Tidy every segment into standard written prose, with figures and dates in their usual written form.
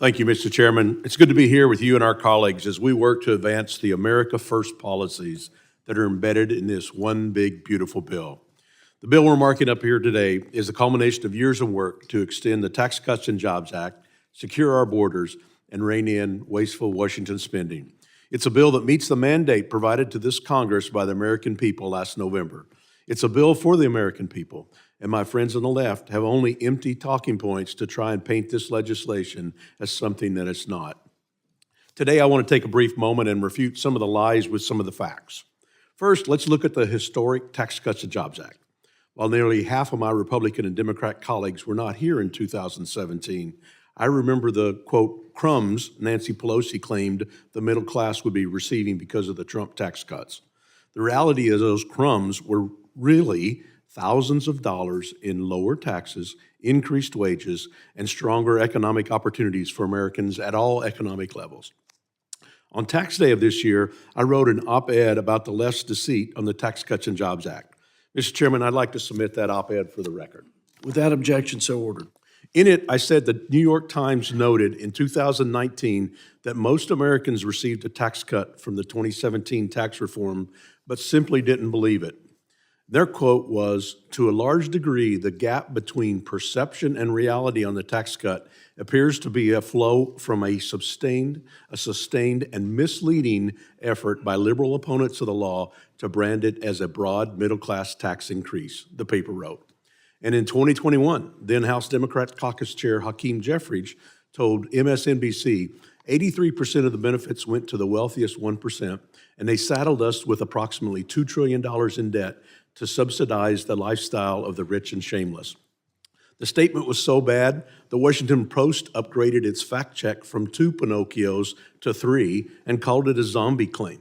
Thank you, Mr. Chairman. It's good to be here with you and our colleagues as we work to advance the America First policies that are embedded in this one big, beautiful bill. The bill we're marking up here today is a culmination of years of work to extend the Tax Cuts and Jobs Act, secure our borders, and rein in wasteful Washington spending. It's a bill that meets the mandate provided to this Congress by the American people last November. It's a bill for the American people, and my friends on the left have only empty talking points to try and paint this legislation as something that it's not. Today, I want to take a brief moment and refute some of the lies with some of the facts. First, let's look at the historic Tax Cuts and Jobs Act. While nearly half of my Republican and Democrat colleagues were not here in 2017, I remember the, quote, crumbs Nancy Pelosi claimed the middle class would be receiving because of the Trump tax cuts. The reality is those crumbs were really thousands of dollars in lower taxes, increased wages, and stronger economic opportunities for Americans at all economic levels. On tax day of this year, I wrote an op-ed about the left's deceit on the Tax Cuts and Jobs Act. Mr. Chairman, I'd like to submit that op-ed for the record. Without objection, so ordered. In it, I said the New York Times noted in 2019 that most Americans received a tax cut from the 2017 tax reform, but simply didn't believe it. Their quote was, "To a large degree, the gap between perception and reality on the tax cut appears to be a flow from a sustained and misleading effort by liberal opponents of the law to brand it as a broad middle-class tax increase," the paper wrote. And in 2021, then House Democrat Caucus Chair Hakeem Jeffries told MSNBC 83% of the benefits went to the wealthiest 1%, and they saddled us with approximately $2 trillion in debt to subsidize the lifestyle of the rich and shameless. The statement was so bad, the Washington Post upgraded its fact check from 2 Pinocchios to 3 and called it a zombie claim.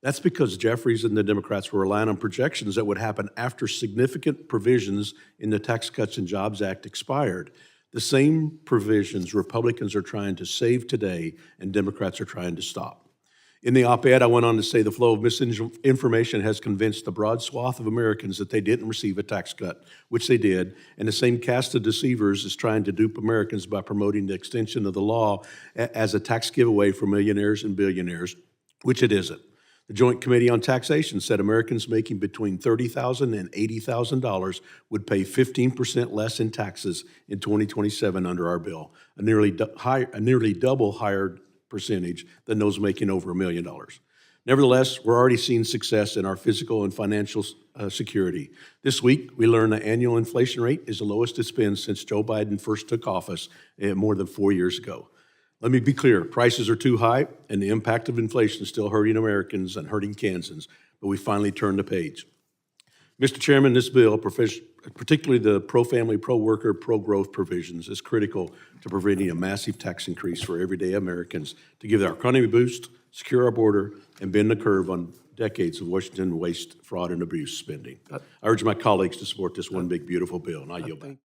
That's because Jeffries and the Democrats were relying on projections that would happen after significant provisions in the Tax Cuts and Jobs Act expired. The same provisions Republicans are trying to save today and Democrats are trying to stop. In the op-ed, I went on to say the flow of misinformation has convinced the broad swath of Americans that they didn't receive a tax cut, which they did, and the same cast of deceivers is trying to dupe Americans by promoting the extension of the law as a tax giveaway for millionaires and billionaires, which it isn't. The Joint Committee on Taxation said Americans making between $30,000 and $80,000 would pay 15% less in taxes in 2027 under our bill, a nearly double higher percentage than those making over $1 million. Nevertheless, we're already seeing success in our physical and financial security. This week, we learned the annual inflation rate is the lowest it's been since Joe Biden first took office more than 4 years ago. Let me be clear, prices are too high, and the impact of inflation is still hurting Americans and hurting Kansans, but we finally turned the page. Mr. Chairman, this bill, particularly the pro-family, pro-worker, pro-growth provisions, is critical to preventing a massive tax increase for everyday Americans to give our economy a boost, secure our border, and bend the curve on decades of Washington waste, fraud, and abuse spending. I urge my colleagues to support this one big, beautiful bill, and I yield back.